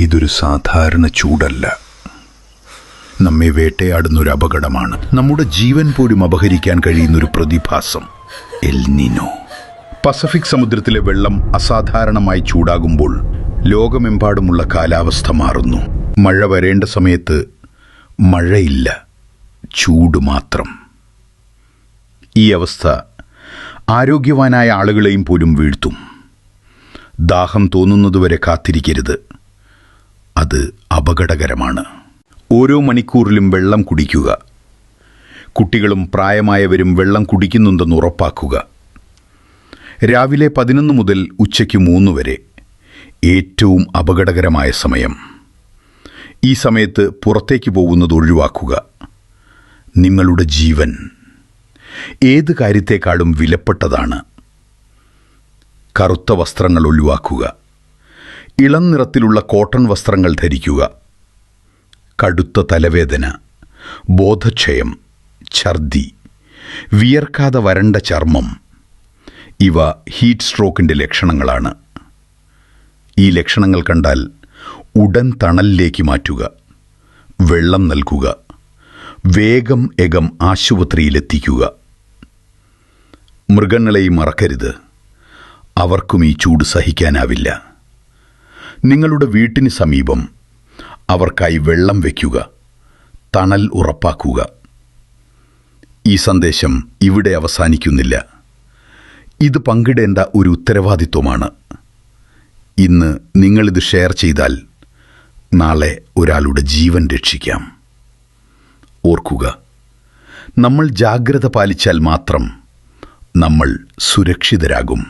ഇതൊരു സാധാരണ ചൂടല്ല. നമ്മെ വേട്ടയാടുന്നൊരു അപകടമാണ്. നമ്മുടെ ജീവൻ പോലും അപഹരിക്കാൻ കഴിയുന്നൊരു പ്രതിഭാസം, എൽ നിനോ. പസഫിക് സമുദ്രത്തിലെ വെള്ളം അസാധാരണമായി ചൂടാകുമ്പോൾ ലോകമെമ്പാടുമുള്ള കാലാവസ്ഥ മാറുന്നു. മഴ വരേണ്ട സമയത്ത് മഴയില്ല, ചൂട് മാത്രം. ഈ അവസ്ഥ ആരോഗ്യവാനായ ആളുകളെയും പോലും വീഴ്ത്തും. ദാഹം തോന്നുന്നതുവരെ കാത്തിരിക്കരുത്, അത് അപകടകരമാണ്. ഓരോ മണിക്കൂറിലും വെള്ളം കുടിക്കുക. കുട്ടികളും പ്രായമായവരും വെള്ളം കുടിക്കുന്നുണ്ടെന്ന് ഉറപ്പാക്കുക. രാവിലെ 11 മുതൽ ഉച്ചയ്ക്ക് 3 വരെ ഏറ്റവും അപകടകരമായ സമയം. ഈ സമയത്ത് പുറത്തേക്ക് പോകുന്നത് ഒഴിവാക്കുക. നിങ്ങളുടെ ജീവൻ ഏത് കാര്യത്തേക്കാളും വിലപ്പെട്ടതാണ്. കറുത്ത വസ്ത്രങ്ങൾ ഒഴിവാക്കുക. ഇളം നിറത്തിലുള്ള കോട്ടൺ വസ്ത്രങ്ങൾ ധരിക്കുക. കടുത്ത തലവേദന, ബോധക്ഷയം, ഛർദി, വിയർക്കാതെ വരണ്ട ചർമ്മം, ഇവ ഹീറ്റ് സ്ട്രോക്കിൻ്റെ ലക്ഷണങ്ങളാണ്. ഈ ലക്ഷണങ്ങൾ കണ്ടാൽ ഉടൻ തണലിലേക്ക് മാറ്റുക. വെള്ളം നൽകുക. വേഗം ആശുപത്രിയിലെത്തിക്കുക. മൃഗങ്ങളെയും മറക്കരുത്. അവർക്കും ഈ ചൂട് സഹിക്കാനാവില്ല. നിങ്ങളുടെ വീട്ടിന് സമീപം അവർക്കായി വെള്ളം വയ്ക്കുക. തണൽ ഉറപ്പാക്കുക. ഈ സന്ദേശം ഇവിടെ അവസാനിക്കുന്നില്ല. ഇത് പങ്കിടേണ്ട ഒരു ഉത്തരവാദിത്വമാണ്. ഇന്ന് നിങ്ങളിത് ഷെയർ ചെയ്താൽ നാളെ ഒരാളുടെ ജീവൻ രക്ഷിക്കാം. ഓർക്കുക, നമ്മൾ ജാഗ്രത പാലിച്ചാൽ മാത്രം നമ്മൾ സുരക്ഷിതരാകും.